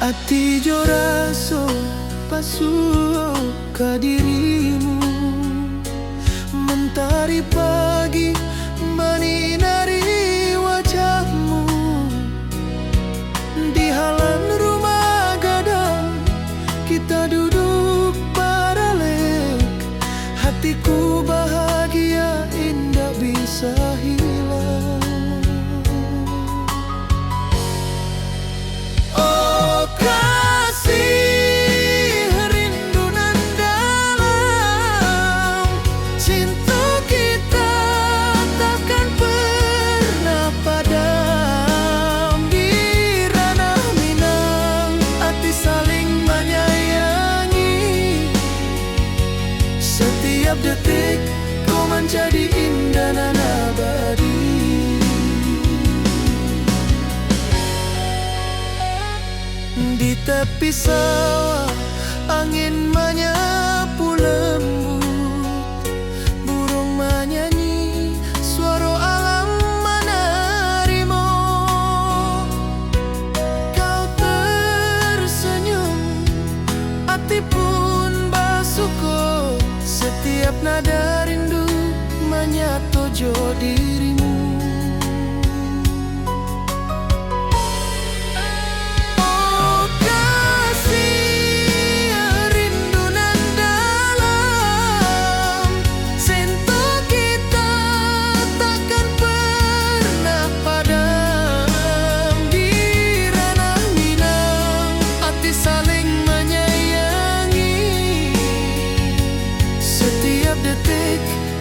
Ati jo raso pasuo ka dirimu, mentari pagi menyinari wajahmu. Di halaman rumah gadang kita duduk paralek, hatiku bahagia indah bisa hilang. Oh kasih, rindu nan dalam, cinta kita takkan pernah padam. Di ranah Minang hati saling menyayangi, setiap detik kau menjadi indah dan abadi. Di tepi sawah angin menyapu lembut, burung menyanyi, suara alam menerimu. Kau tersenyum, hati pun bersyukur, setiap nada rindu menyatu jo dirimu.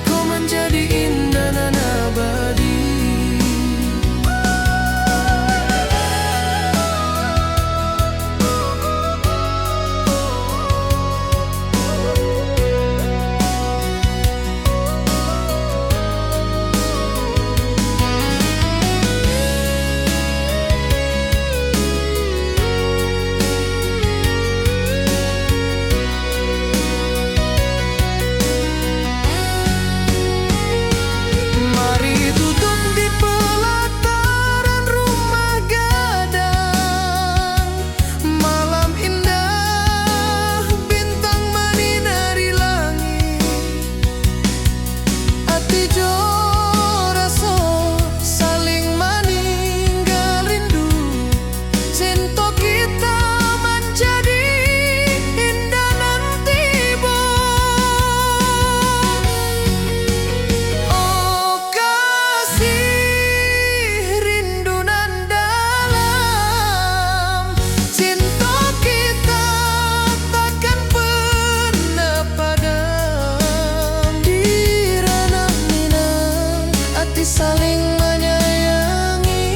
Kau menjadi indah dan abadi. Saling menyayangi,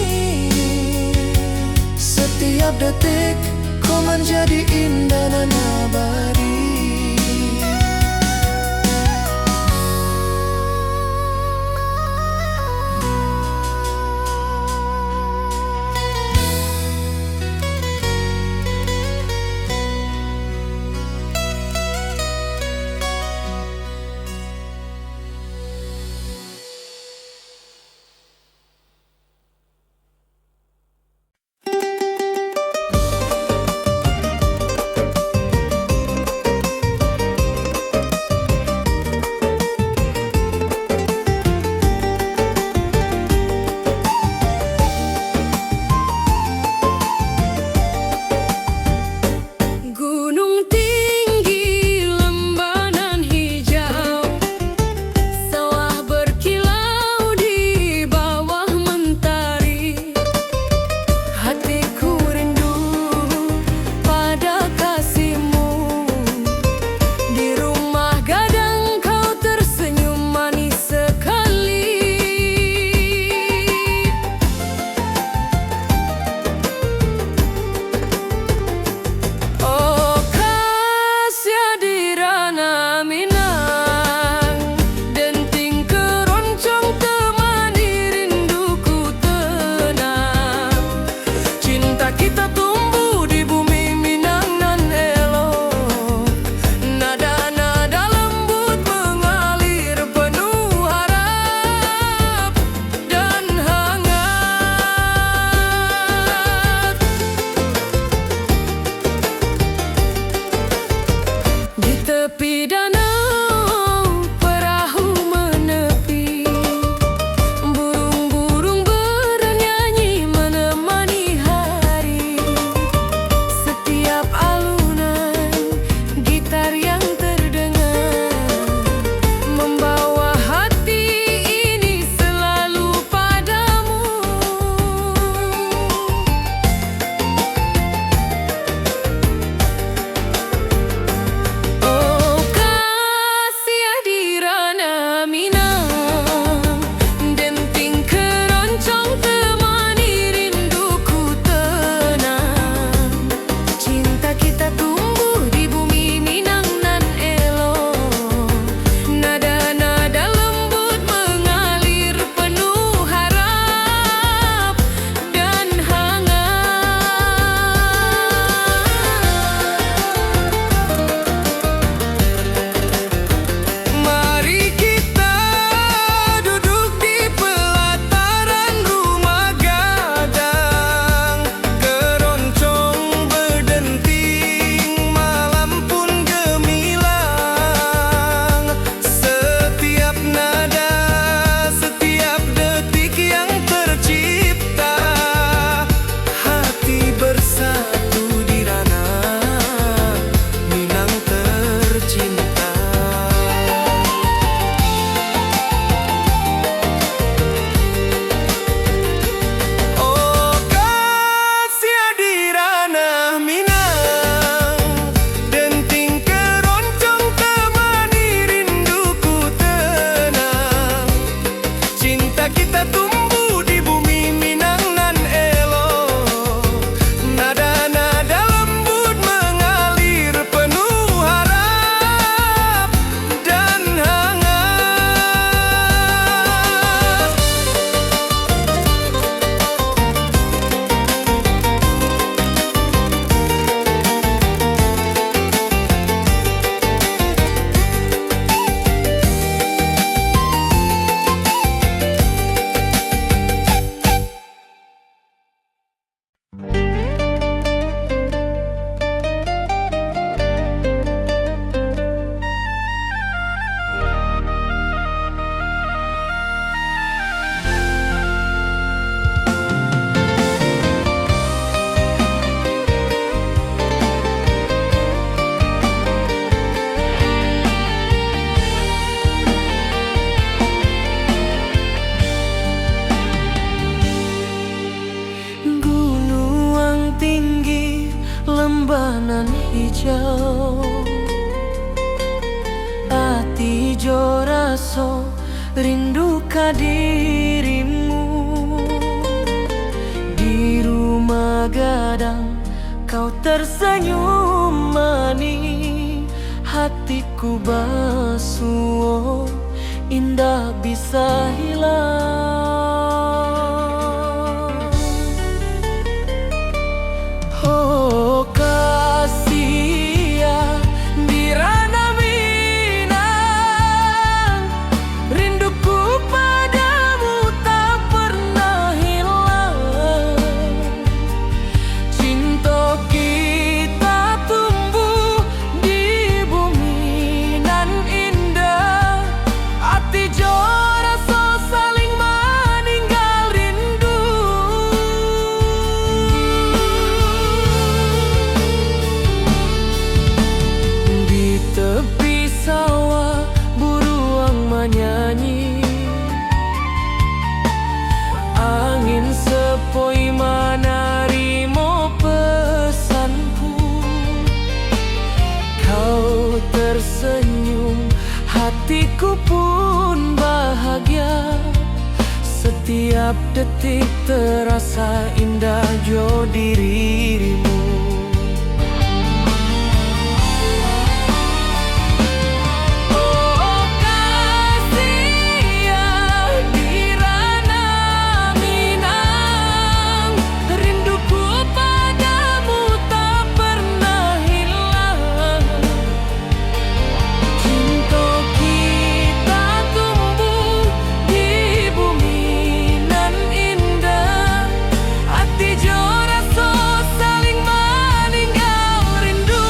setiap detik kau menjadi indah dan abadi. hijau. Ati jo raso rindu ka dirimu. Di rumah gadang kau tersenyum manis, hatiku basuh indah bisa hilang. Oh kasih ya di ranah Minang, rinduku padamu tak pernah hilang. Cinta kita tumbuh di bumi nan indah, hati jo rasa saling meninggal rindu. Di tepi sawah buruang menyanyi, angin sepoi menarimo pesanku. Kau tersenyum, hatiku pun bahagia. Setiap detik terasa indah jo dirimu. Oh kasih ya di ranah Minang, rinduku padamu tak pernah hilang. Cinta kita tumbuh di bumi nan indah, hati jo rasa saling meninggal rindu.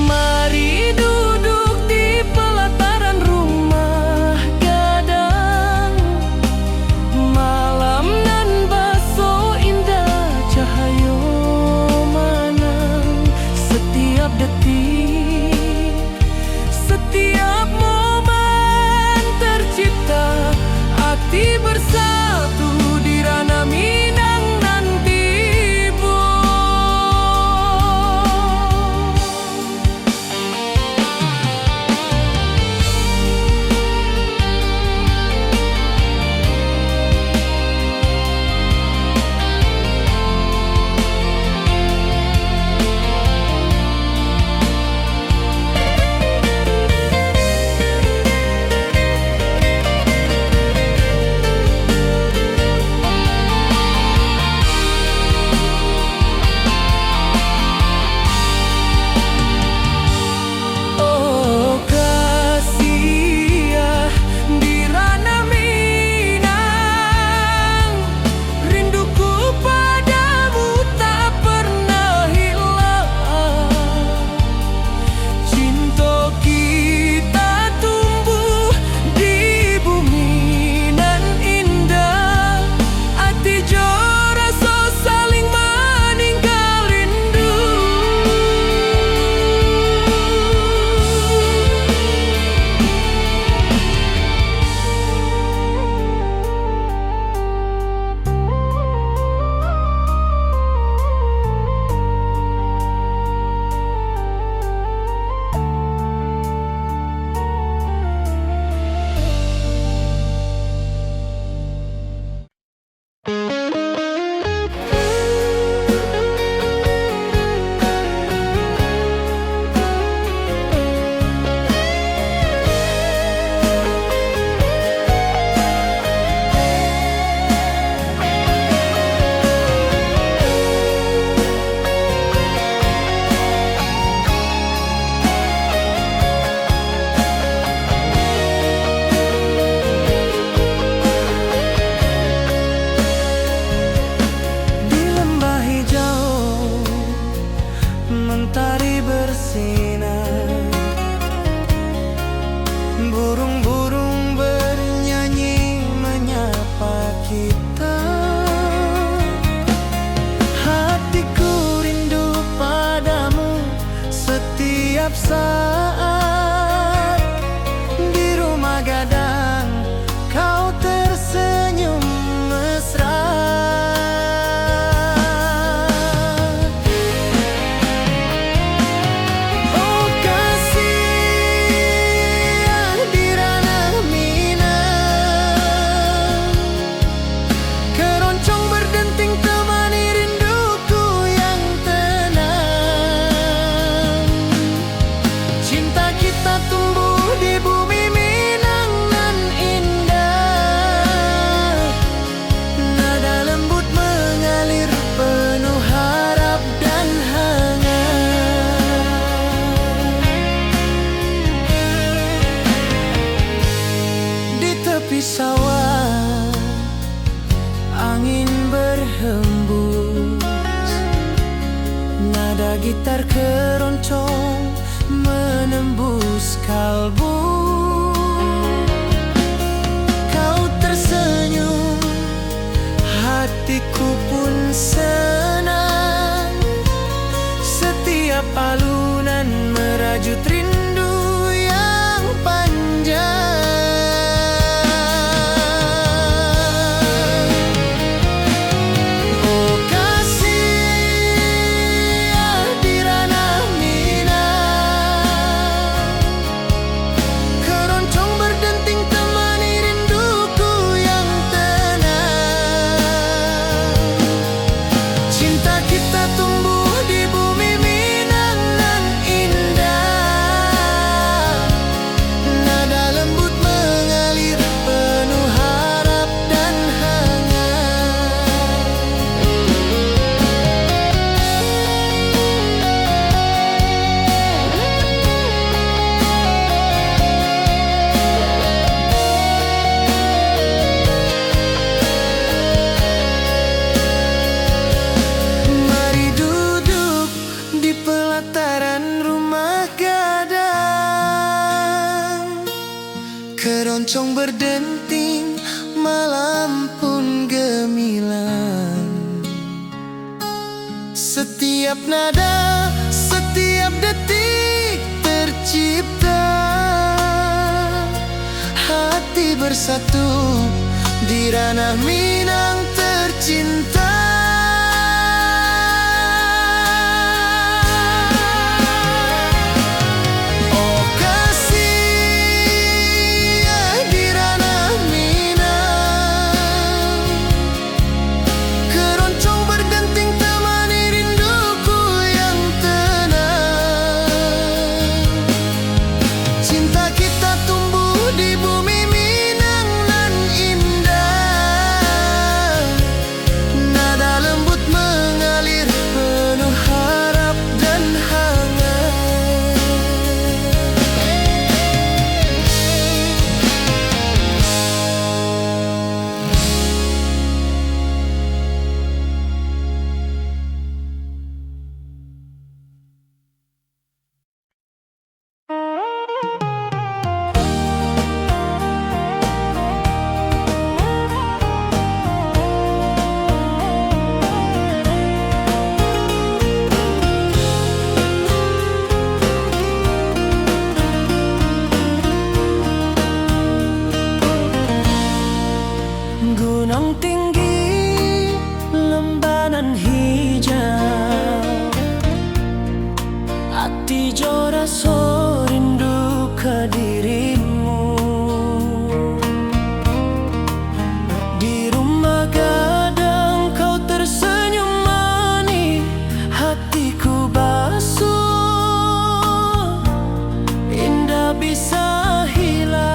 Mari duduk di pelataran rumah gadang, malam nan baso indah cahayo manang. Setiap detik, setiap momen tercipta, hati bersatu di ranah Minang nanti bu. Oh kasih ya di ranah Minang, rinduku padamu tak pernah hilang. Cinta kita tumbuh di bumi nan indah, hati jo rasa saling meninggal rindu. Di lembah hijau mentari bersinar, burung-burung bernyanyi menyapa kita. Hatiku rindu padamu setiap saat. Di rumah gadang kau tersenyum mesra, gitar keroncong menembus kalbu. Kau tersenyum, hatiku pun senang. Setiap alunan merajut rindu yang panjang. Keroncong berdenting, malam pun gemilang. Setiap nada, setiap detik tercipta. Hati bersatu di ranah Minang tercinta. Gunung tinggi, lembanan hijau, hati jora so rindu ke dirimu. Di rumah gadang kau tersenyum manis, hatiku basuh, indah bisa hilang.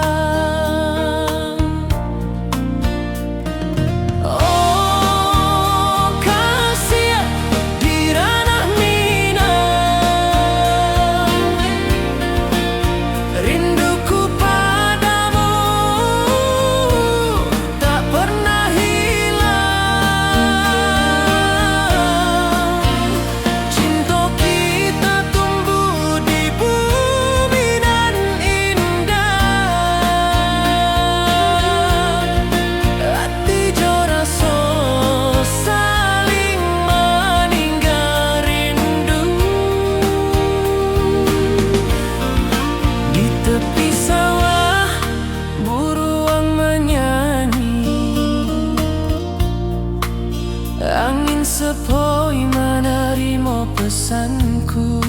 Angin sepoi menerima pesanku.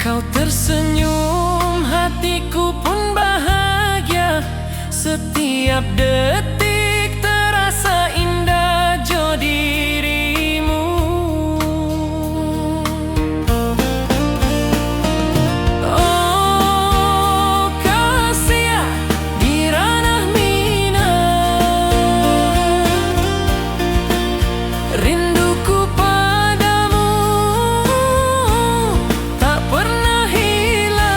Kau tersenyum, hatiku pun bahagia. Setiap detik terasa indah jo dirimu. Oh kasih di ranah rinduku padamu tak pernah hilang.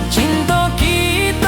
Cinta kita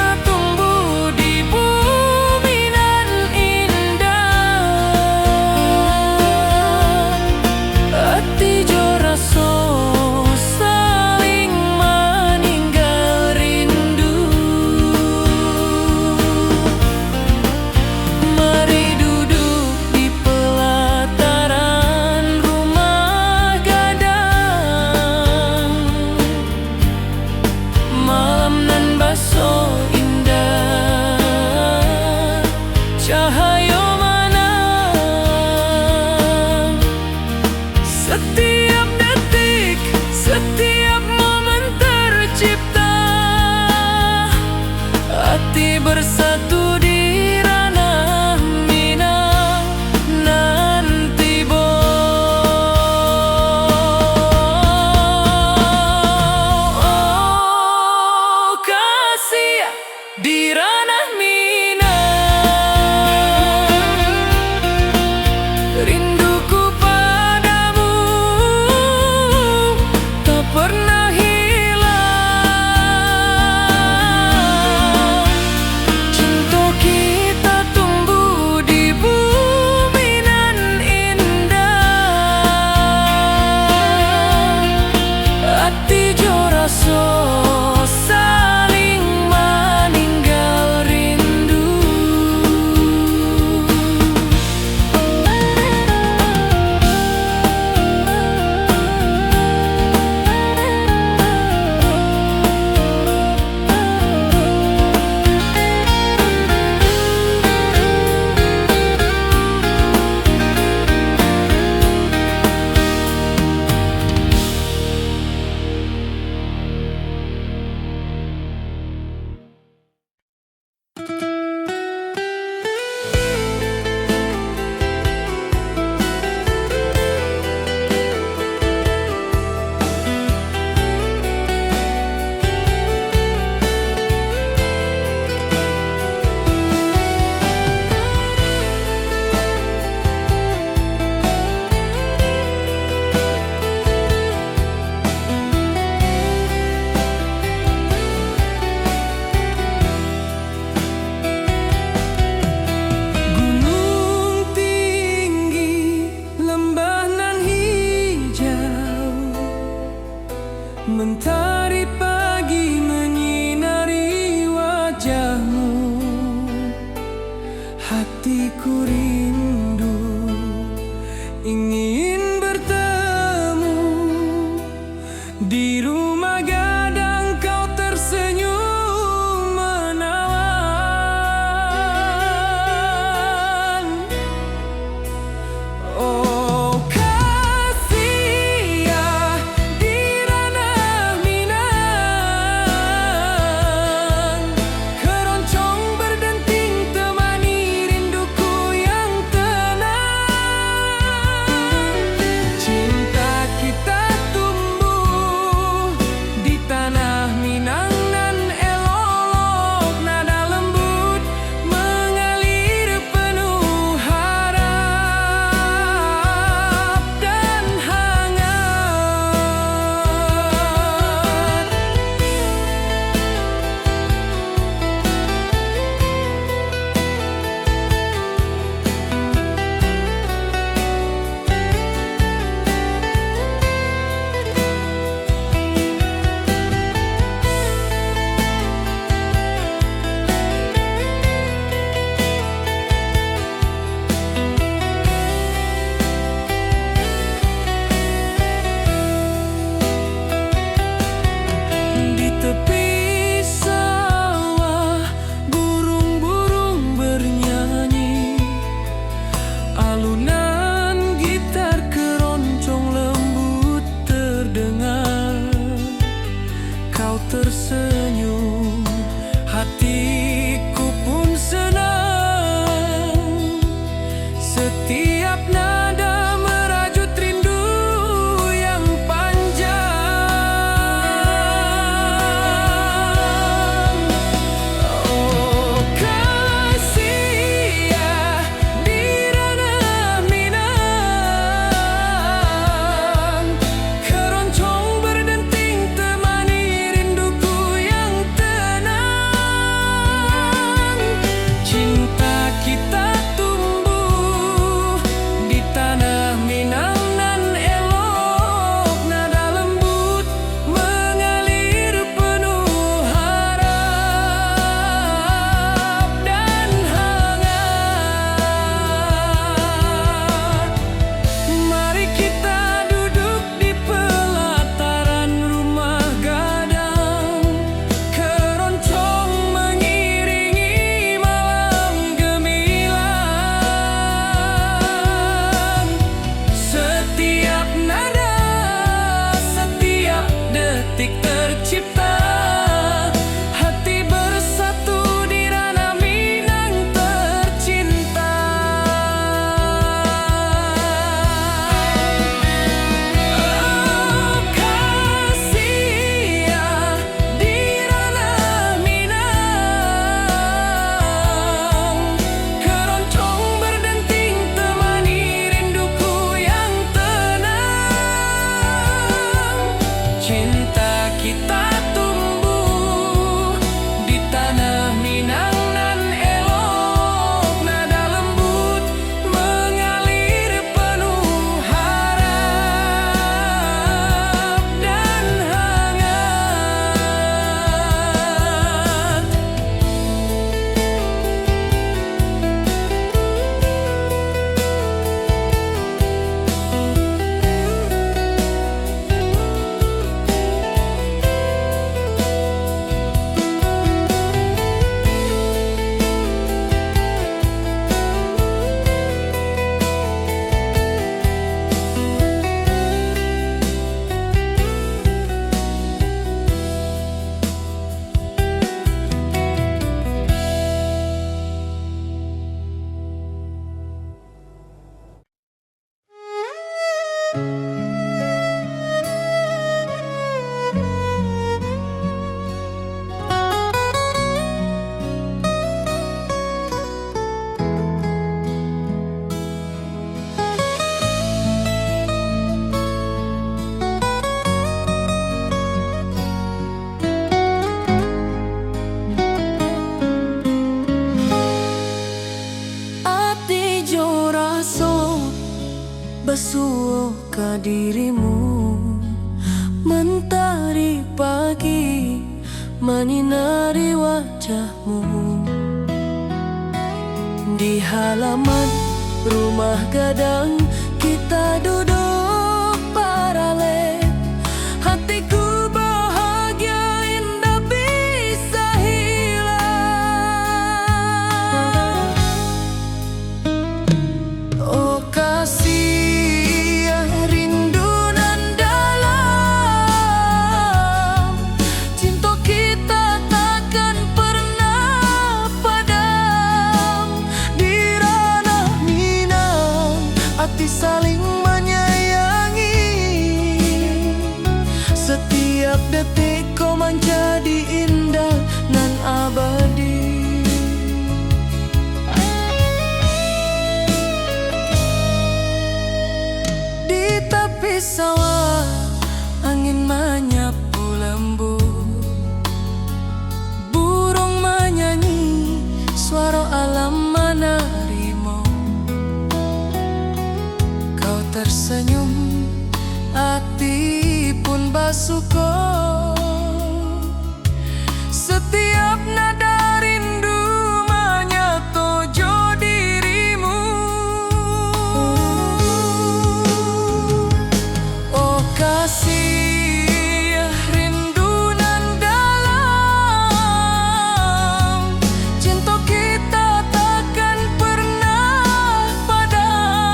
Alunan gitar keroncong lembut terdengar. Kau tersenyum, hatiku pun senang. Setiap nada merajut rindu yang panjang. Oh kasih ya di ranah Minang, keroncong berdenting temani rinduku yang tenang. Cinta kita tumbuh di tanah Minang nan elok, nada lembut mengalir penuh harap dan hangat. Mari kita duduk di pelataran rumah gadang, keroncong mengiringi malam gemilang. Setiap nada, setiap detik tercipta, hati bersatu di ranah Minang tercinta. Oh kasih ya di ranah Minang, keroncong berdenting temani rinduku yang tenang. Cinta kita tumbuh di tanah Minang nan elok, nada lembut mengalir penuh harap dan hangat. Ati jo raso besuo ka dirimu, mentari pagi menyinari wajahmu. Di halaman rumah gadang kita duduk paralel, hatiku bahagia indah bisa hilang. Oh kasih yang rindu nan dalam, cinta kita takkan pernah padam. Di ranah Minang hati saling menyayangi, setiap detik kau menjadi indah nan abadi. Di tepi sawah angin menyapu lembut, burung menyanyi suara alam menarimu. Kau tersenyum, hati pun basuh. Setiap nada rindu menyatu jo dirimu. Oh kasih rindu nan dalam, cinta kita takkan pernah padam.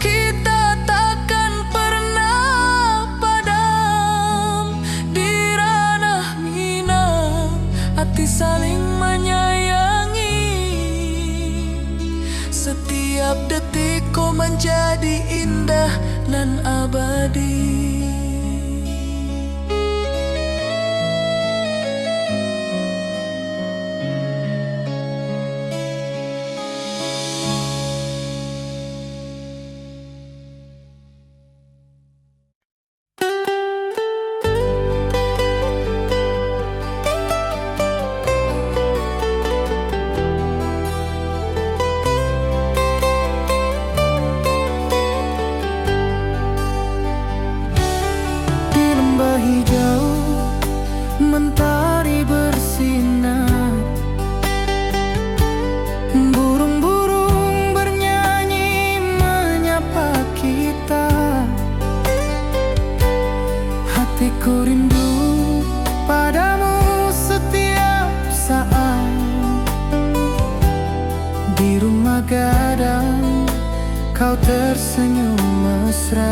kita takkan pernah padam. Di ranah Minang hati saling menyayangi. Setiap detik kau menjadi indah nan abadi. Hijau mentari bersinar, burung-burung bernyanyi menyapa kita. Hatiku rindu padamu setiap saat. Di rumah gadang kau tersenyum mesra.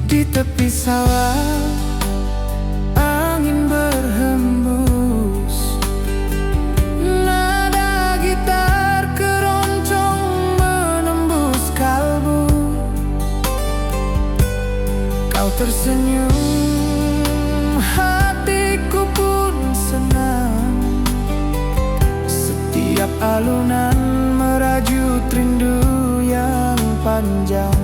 Di tepi sawah angin berhembus, nada gitar keroncong menembus kalbu. Kau tersenyum, hatiku pun senang. Setiap alunan merajut rindu yang panjang.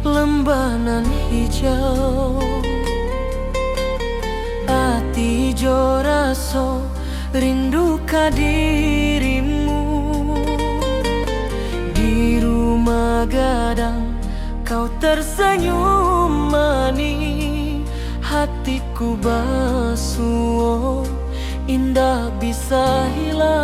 lembanan hijau, ati jo raso rindu ka dirimu. tersenyum manis, hatiku basuh, indah bisa hilang.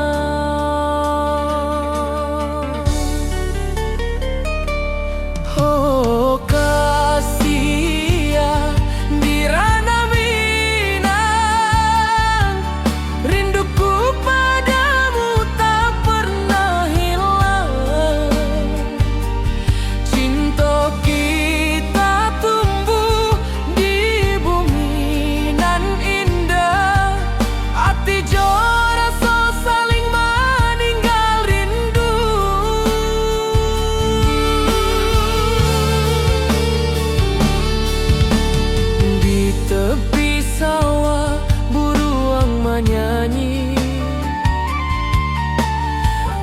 Oh kasih ya di ranah Minang, rinduku padamu tak pernah hilang. Cinta kita tumbuh di bumi nan indah, hati jo rasa saling meninggal rindu. Di tepi sawah buruang menyanyi,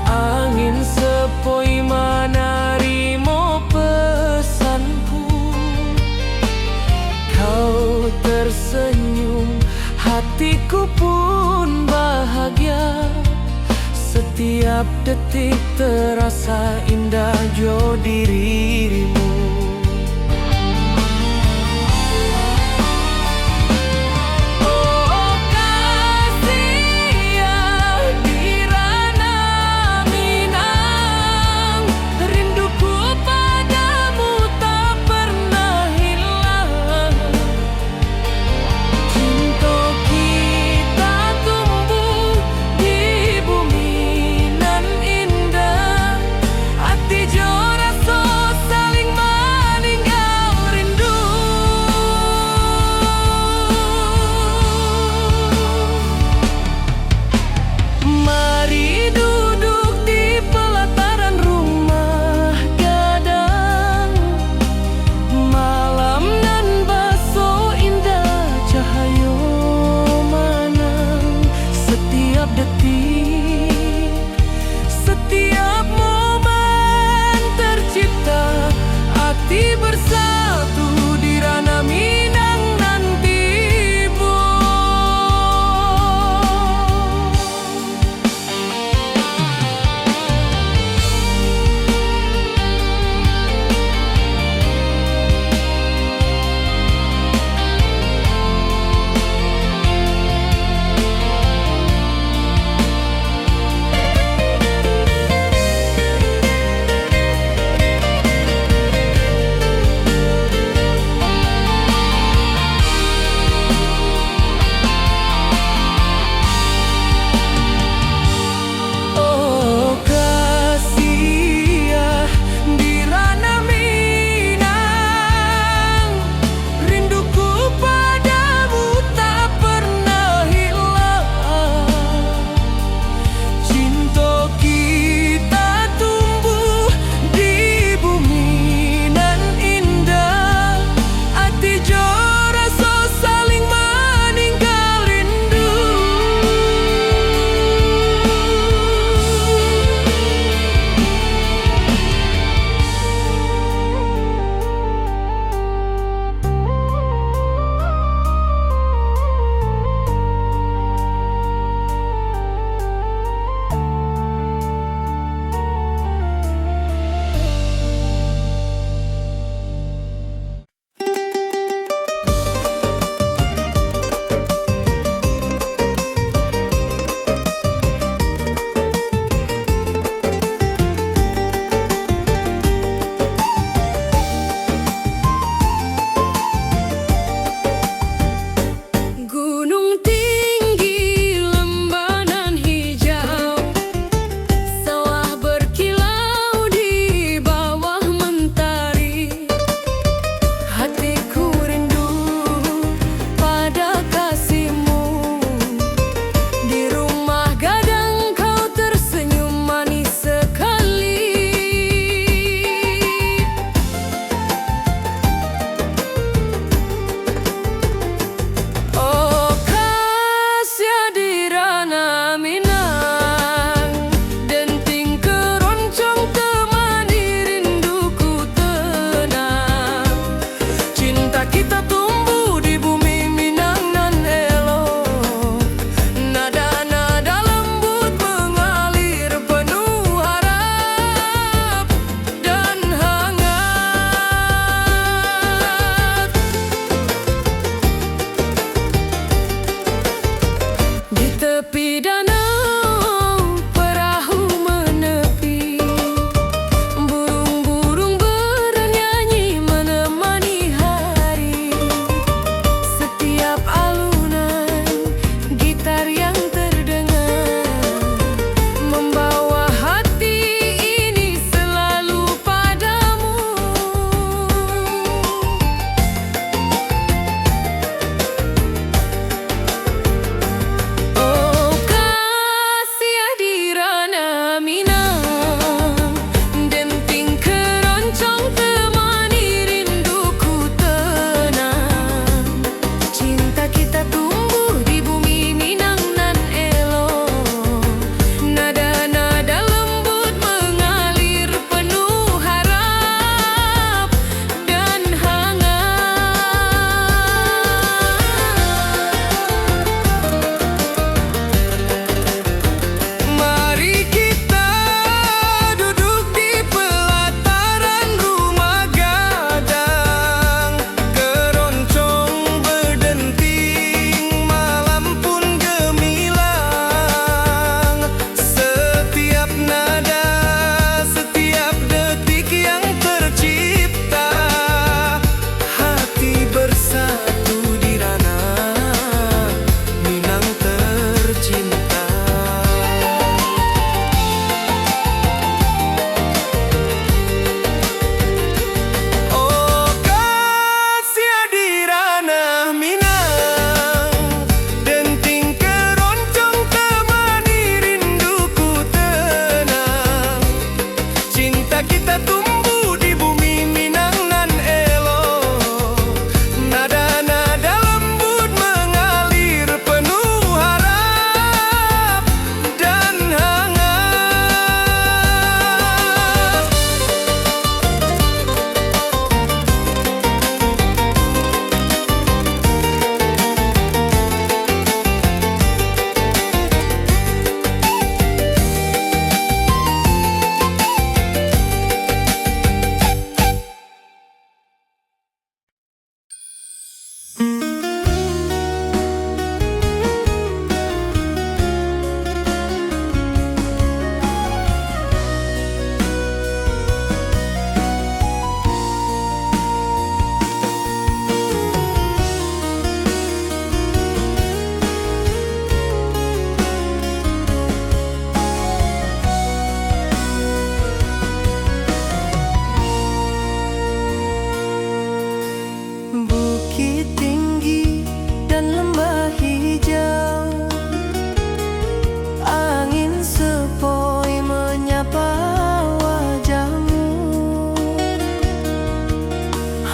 angin sepoi menerima pesanku. Kau tersenyum, hatiku pun bahagia. Setiap detik terasa indah jo dirimu. Oh kasih ya di ranah Minang, rinduku padamu tak pernah hilang. Cinta kita tumbuh di bumi nan indah, hati jo rasa saling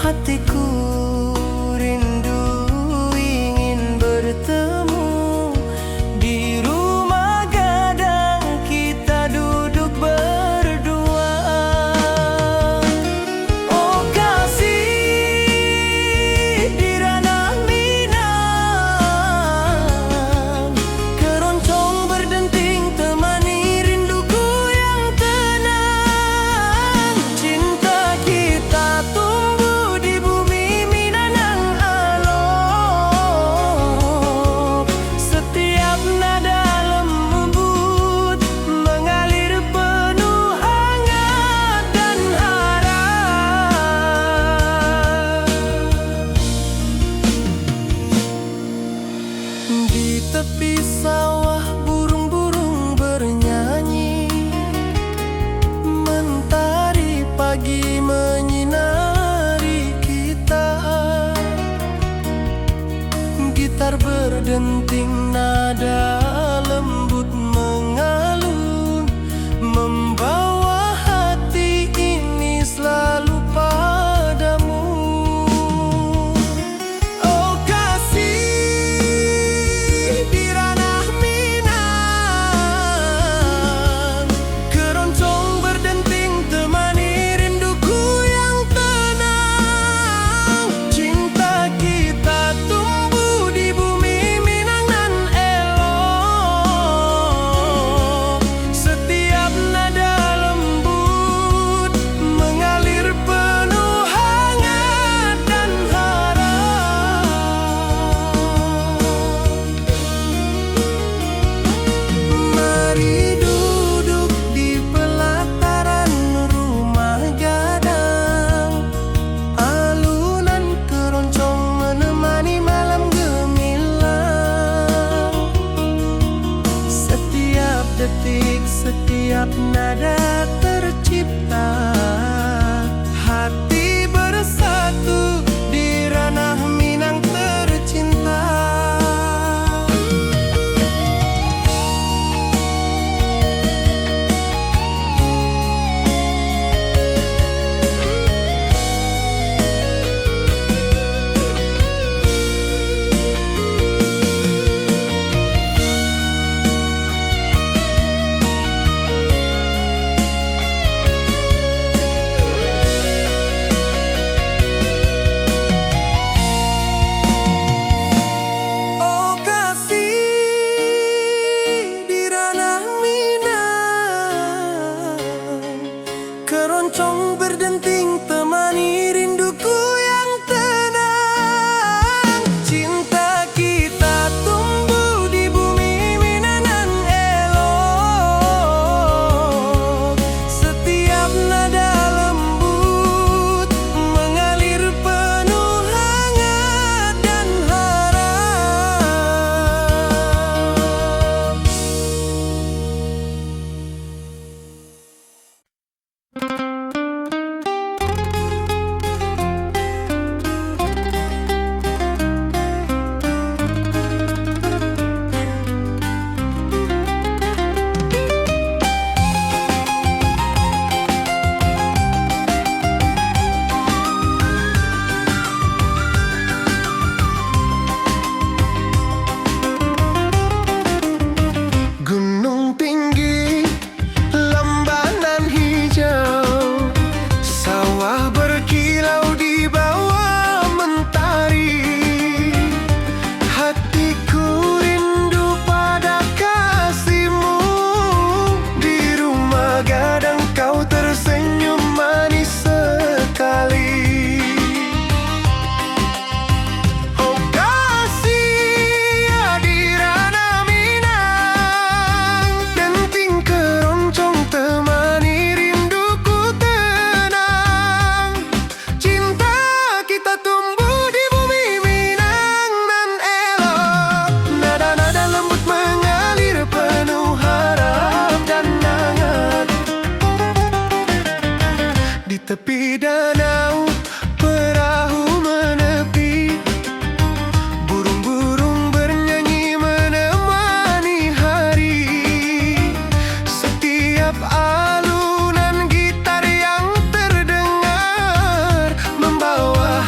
Hatiku rindu ingin bertemu di rumah gadang kita duduk berdua. Oh kasih di ranah Minang, keroncong berdenting temani rinduku yang tenang. Cinta kita tumbuh di bumi Minang alok, setiap nada lembut mengalir penuh hangat dan harap. Di tepi sawah burung-burung bernyanyi, mentari pagi menyinari kita. Gitar berdenting nada lembut mengalun, membawa hati ini selalu padamu. Oh kasih di ranah Minang, keroncong berdenting temani rinduku yang tenang. Cinta kita tumbuh di bumi Minang nan elok, setiap nada lembut mengalir penuh hangat dan harap. Mari duduk di pelataran rumah gadang, alunan keroncong menemani malam gemilang. Setiap detik, setiap nada tercipta, hati bersatu di ranah Minang tercinta. Oh kasih di ranah Minang, keroncong berdenting temani rinduku yang tenang. Cinta kita tumbuh di bumi Minang nan elok, setiap nada lembut mengalir penuh hangat dan harap. Gunung tinggi, lembah nan hijau, sawah berkilau di bawah mentari. Hatiku rindu pada kasihmu, di rumah gadang kau tersenyum manis sekali. Oh kasih di ranah Minang, denting keroncong temani rinduku tenang. Cinta kita tumbuh di bumi Minang nan elok, nada-nada lembut mengalir penuh harap dan hangat. Di tepi danau perahu menepi, burung-burung bernyanyi menemani hari. Setiap alunan gitar yang terdengar membawa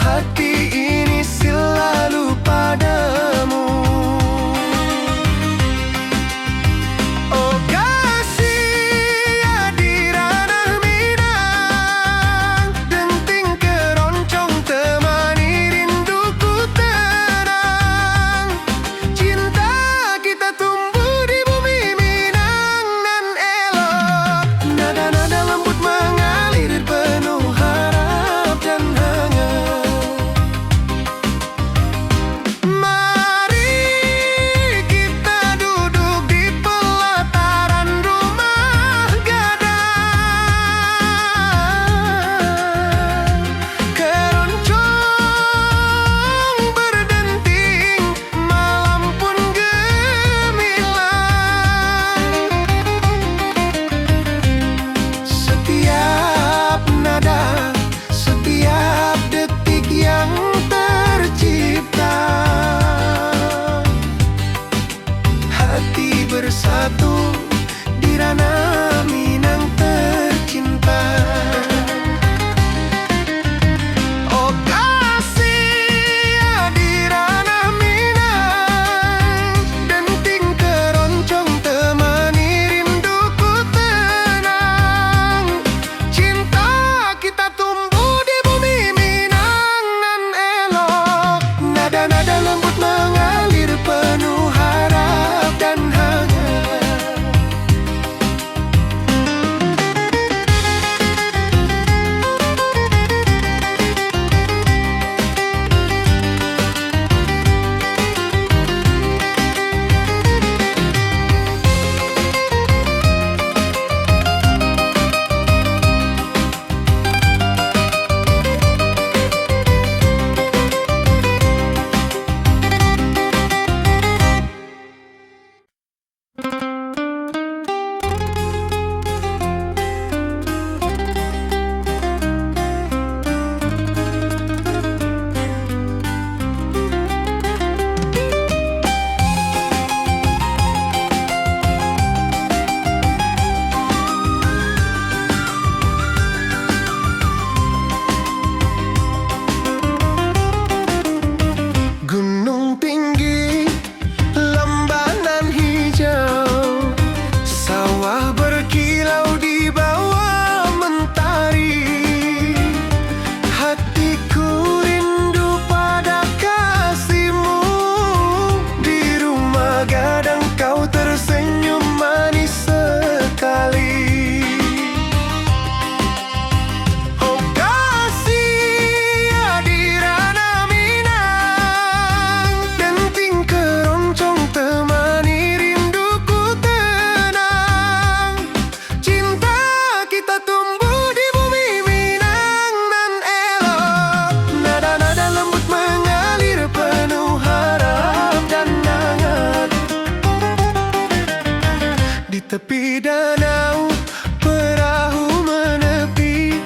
Di danau perahu menepi,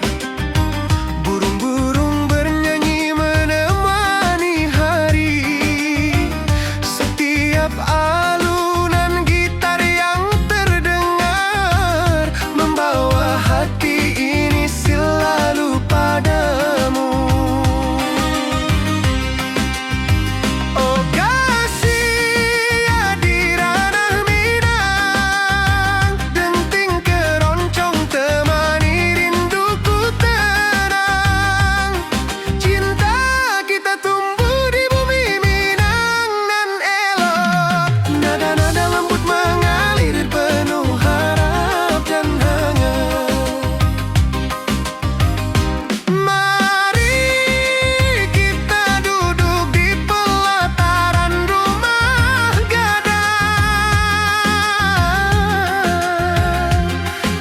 burung-burung bernyanyi menemani hari. Setiap alunan gitar yang terdengar membawa hati ini selalu padamu. Oh kasih ya di ranah Minang, denting keroncong temani rinduku tenang. Cinta kita tumbuh di bumi Minang nan elok. Nada-nada lembut mengalir penuh harap dan hangat. Mari kita duduk di pelataran rumah gadang.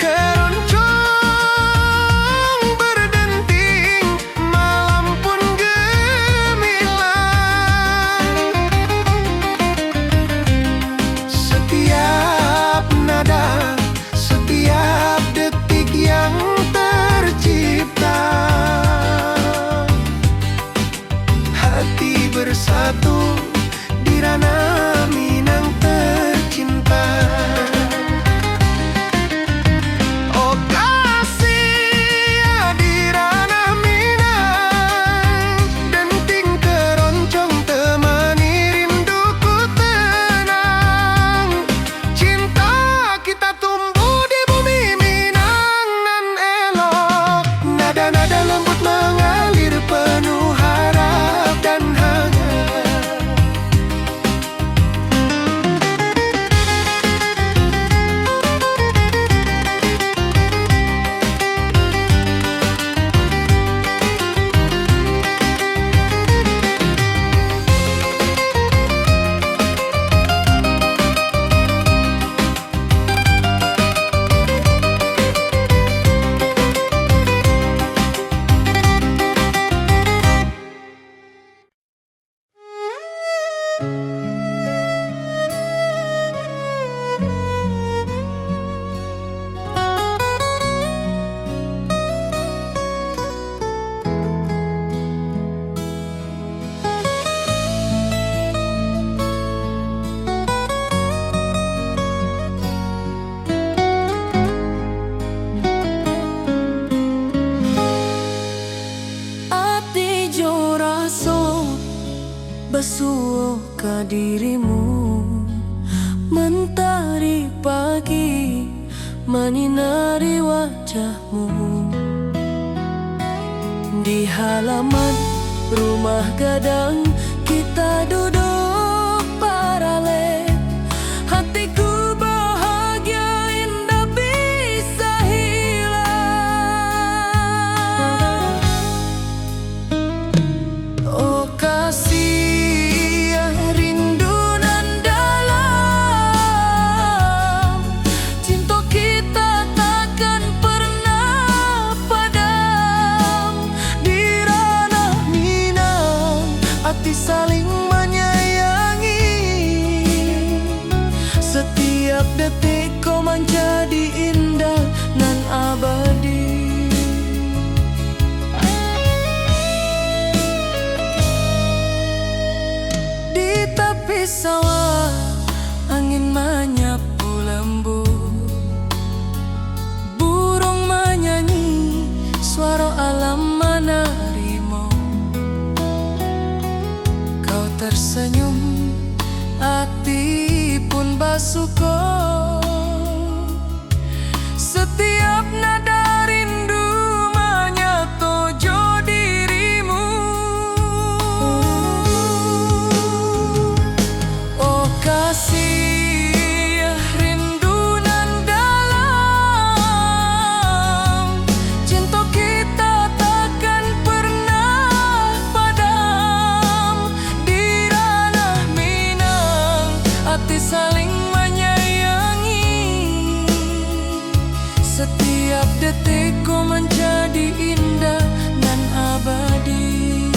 Keroncong berdenting, malam pun gemilang. Setiap nada, setiap detik yang tercipta, hati bersatu di ranah Minang tercinta. Oh kasih ya di ranah Minang, denting keroncong temani rinduku tenang. Cinta kita tumbuh di bumi Minang nan elok. Nada-nada lembut mengalir penuh harap dan hangat. Ati jo raso basuh ka dirimu, mentari pagi menyinari wajahmu. Di halaman rumah gadang kita duduk paralel. Hatiku bahagia indah bisa hilang. Oh kasih yang rindu nan dalam, cinta kita takkan pernah padam. Di ranah Minang hati saling menyayangi, setiap detik kau menjadi indah nan abadi. Di tepi sawah angin menyapu lembut, burung menyanyi suara alam menerimu. Kau tersenyum, hati pun basuh. Setiap nada rindu menyatu jo dirimu. Oh kasih rindu nan dalam, cinta kita takkan pernah padam. Di ranah Minang hati saling menyayangi, setiap detik kau menjadi indah dan abadi.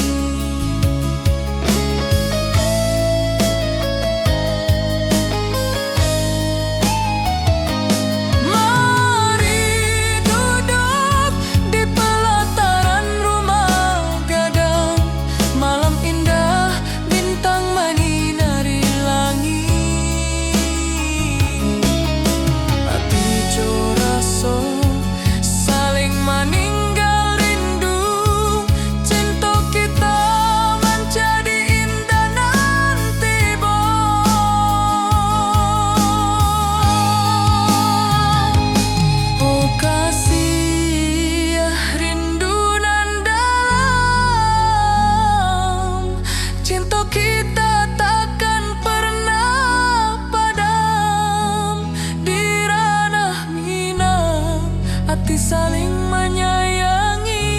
saling menyayangi.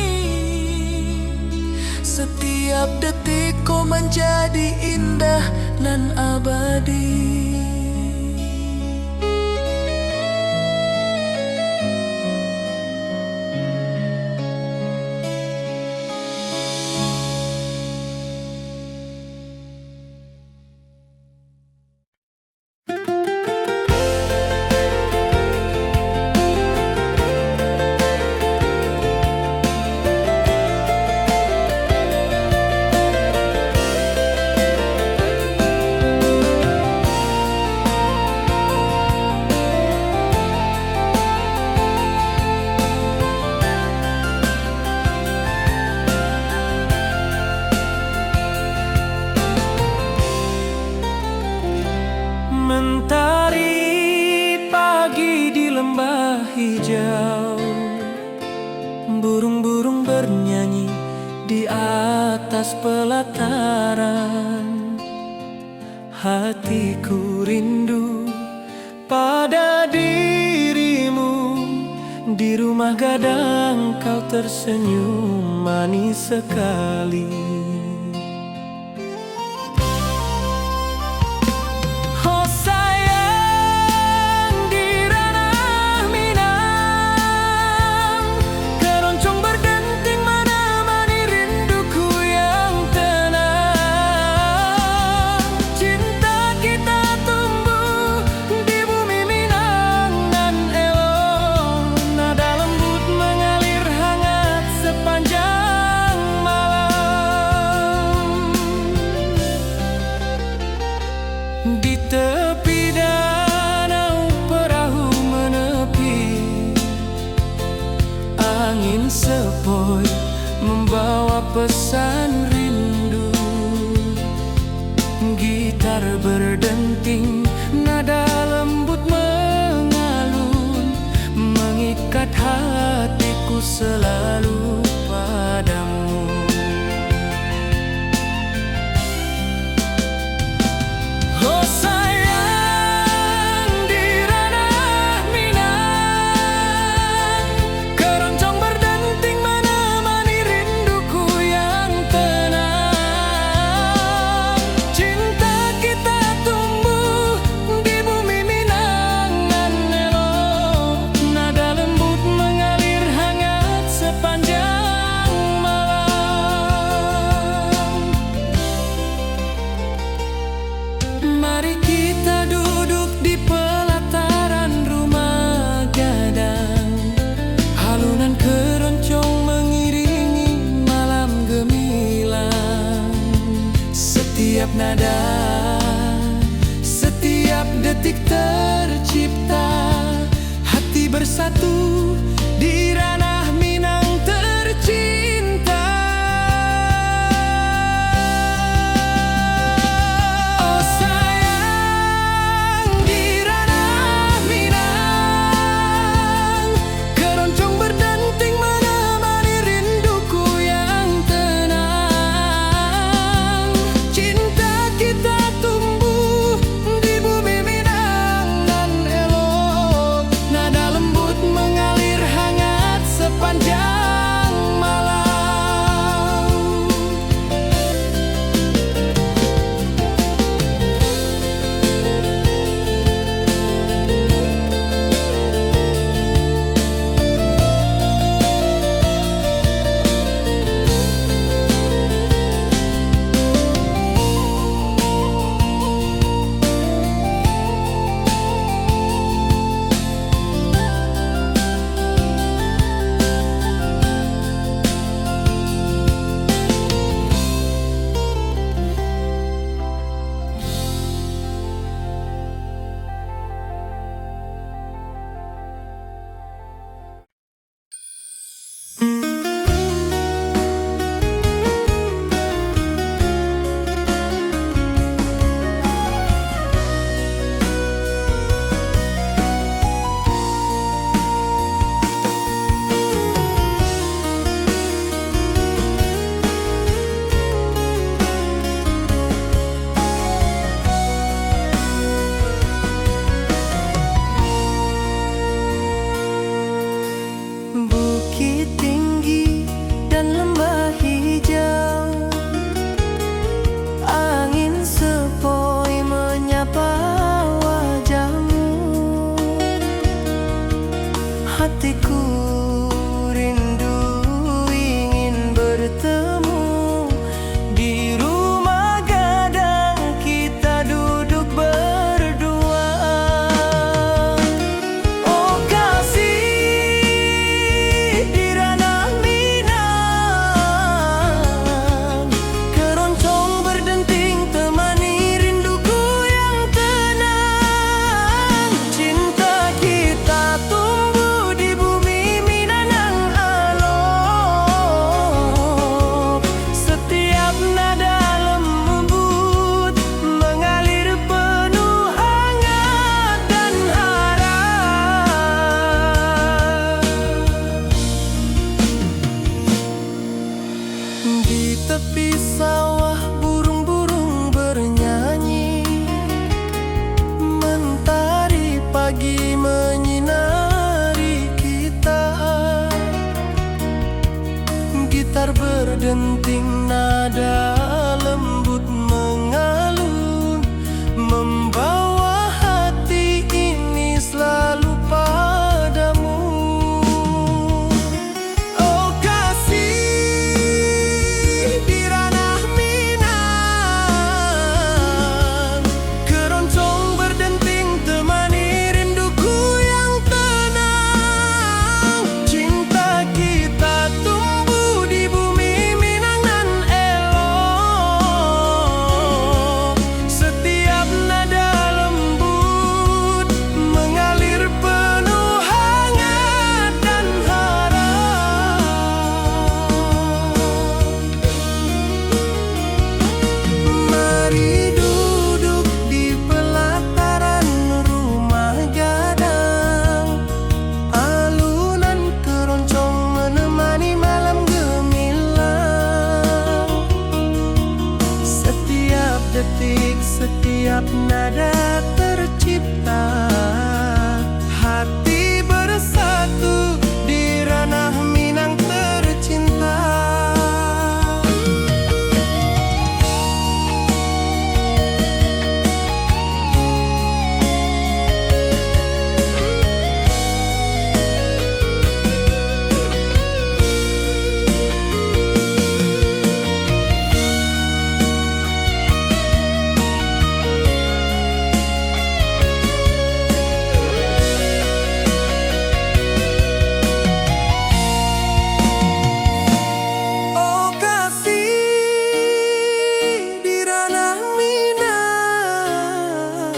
Setiap detik kau menjadi indah nan abadi. Mentari pagi di lembah hijau, burung-burung bernyanyi di atas pelataran. Hatiku rindu pada dirimu, di rumah gadang kau tersenyum manis sekali. Di tepi danau perahu menepi, angin sepoi membawa pesan rindu. Gitar berdenting, nada lembut mengalun, mengikat hatiku selalu padamu. Nada lembut mengalir hangat sepanjang malam. hatiku rindu ingin bertemu di rumah gadang kita duduk berdua. Oh kasih di ranah Minang, keroncong berdenting temani rinduku yang tenang. Cinta kita tumbuh di bumi Minang alok. Setiap nada lembut mengalir penuh hangat dan harap. Di tepi sawah burung-burung bernyanyi, mentari pagi menyinari kita. Gitar berdenting nada lembut mengalun, membawa hati ini selalu padamu. Oh kasih di ranah Minang, keroncong berdenting temani rinduku yang tenang. Cinta kita tumbuh di bumi Minang nan elok. Setiap nada lembut mengalir penuh hangat dan harap. Mari duduk di pelataran rumah gadang, alunan keroncong menemani malam gemilang. Setiap detik, setiap nada tercipta, hati bersatu di ranah Minang tercinta. Oh kasih di ranah Minang,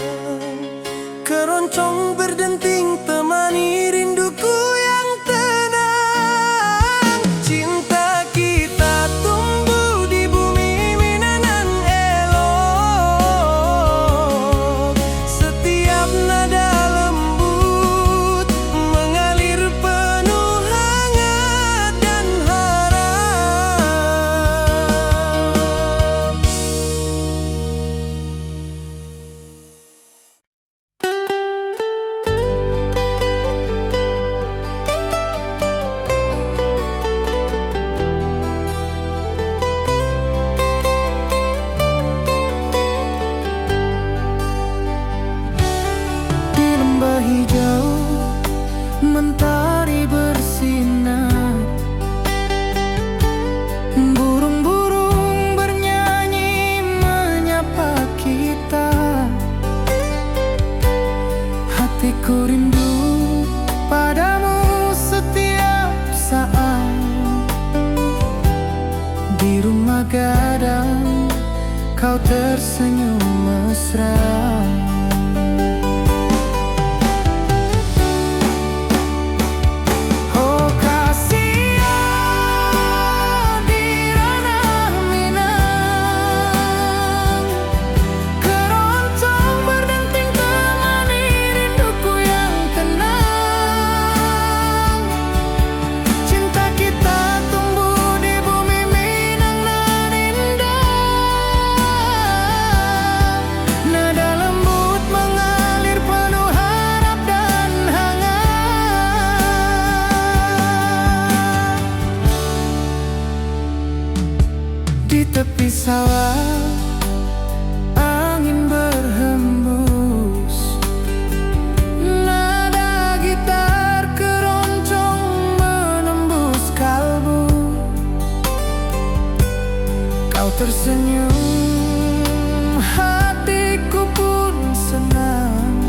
keroncong berdenting temani rinduku yang tenang. Cinta kita tumbuh di bumi Minang nan elok. Setiap nada lembut mengalir penuh hangat dan harap. Di lembah hijau mentari bersinar, burung-burung bernyanyi menyapa kita. Hatiku rindu padamu setiap saat. Di rumah gadang kau tersenyum mesra. Oh kasih di ranah Minang, keroncong berdenting temani rinduku yang tenang. Cinta kita tumbuh di bumi Minang nan indah. Nada lembut mengalir penuh harap dan hangat. Di tepi sawah angin berhembus, nada gitar keroncong tersenyum, hatiku pun senang.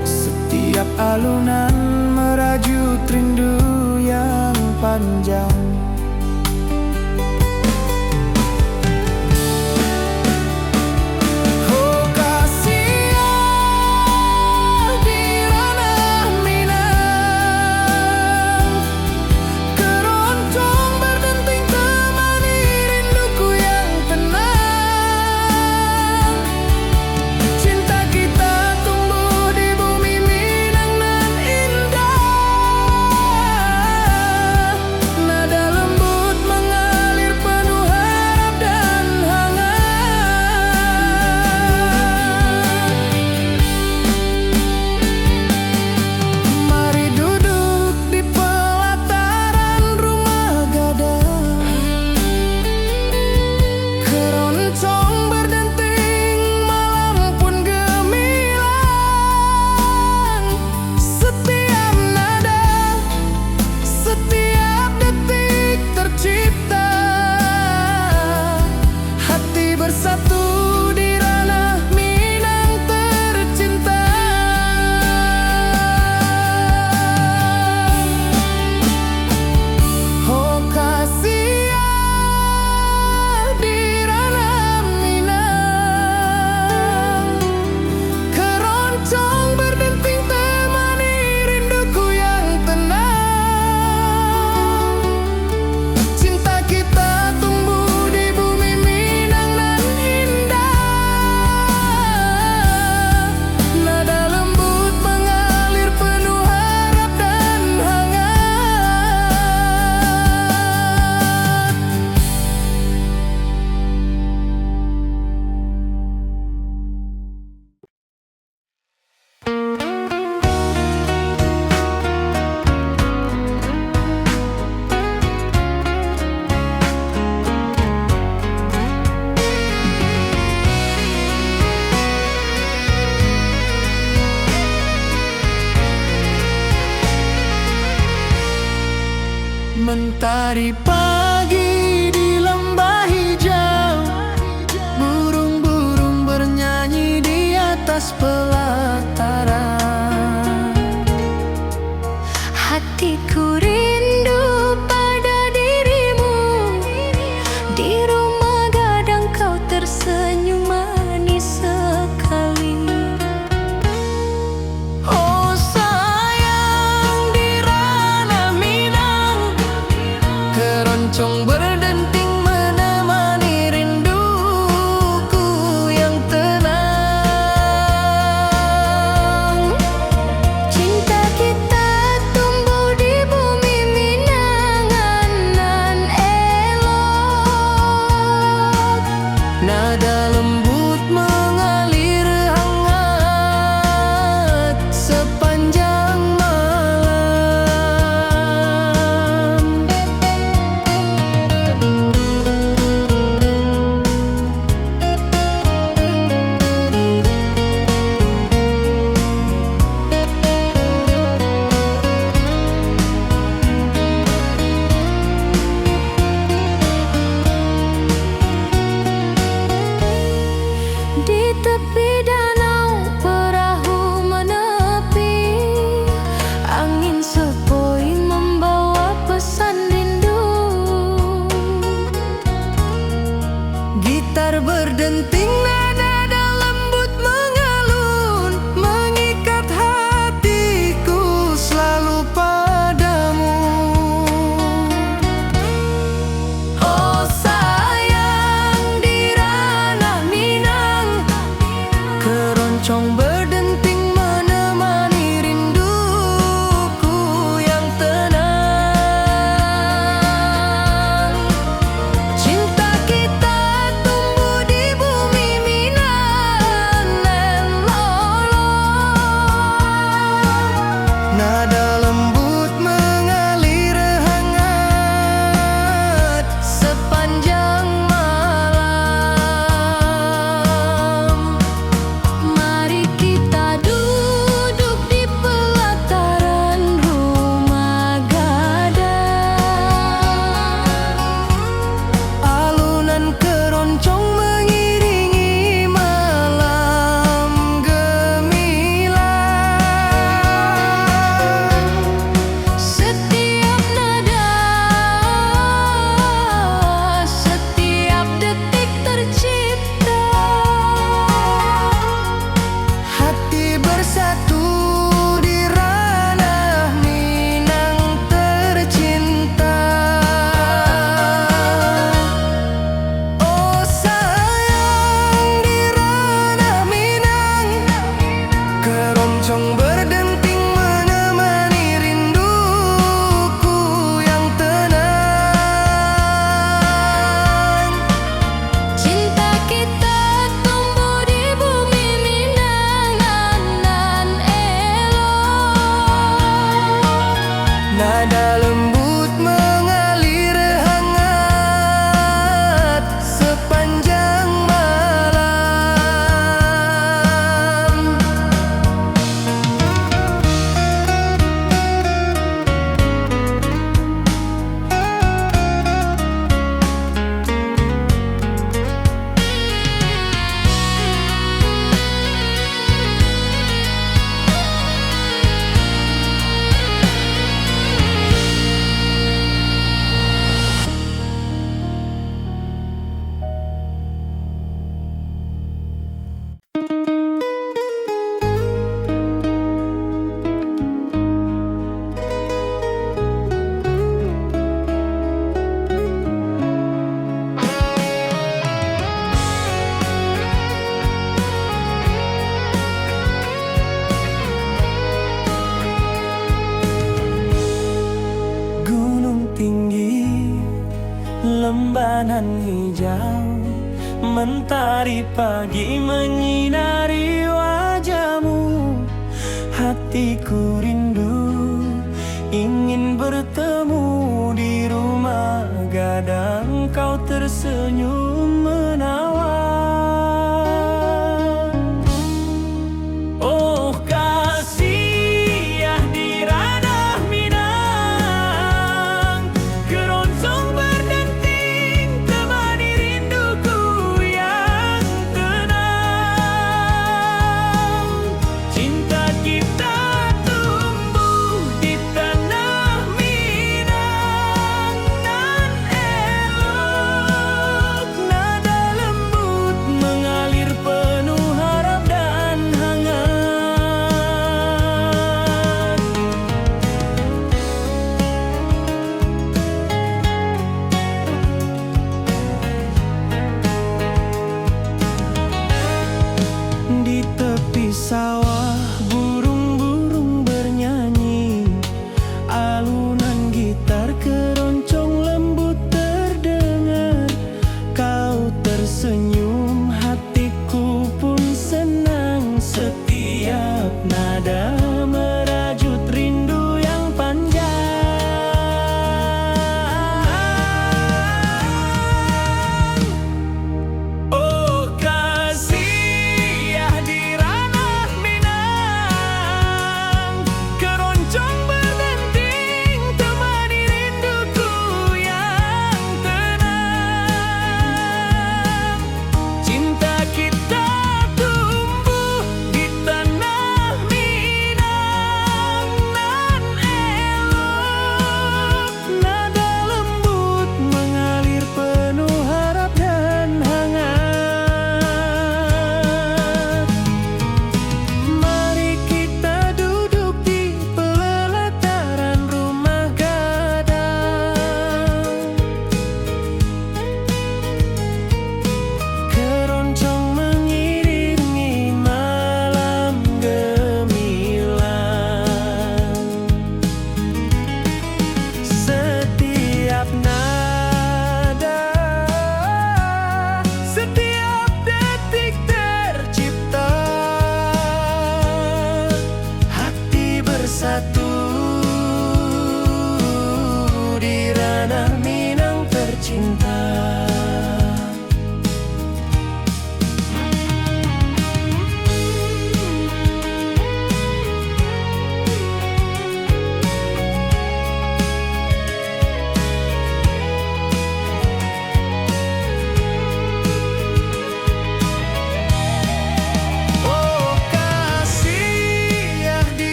Setiap alunan merajut rindu yang panjang. Mentari pagi di lembah hijau, burung-burung bernyanyi di atas pelataran. Hatiku rindu pada dirimu, di rumah gadang kau tersenyum manis sekali. Oh sayang, di ranah Minang, keroncong berdenting menemani rinduku yang tenang. Nada lembut mengalir hangat sepanjang malam. Lembanan hijau, mentari pagi menyinari wajahmu. Hatiku rindu ingin bertemu di rumah gadang, kau tersenyum menawan.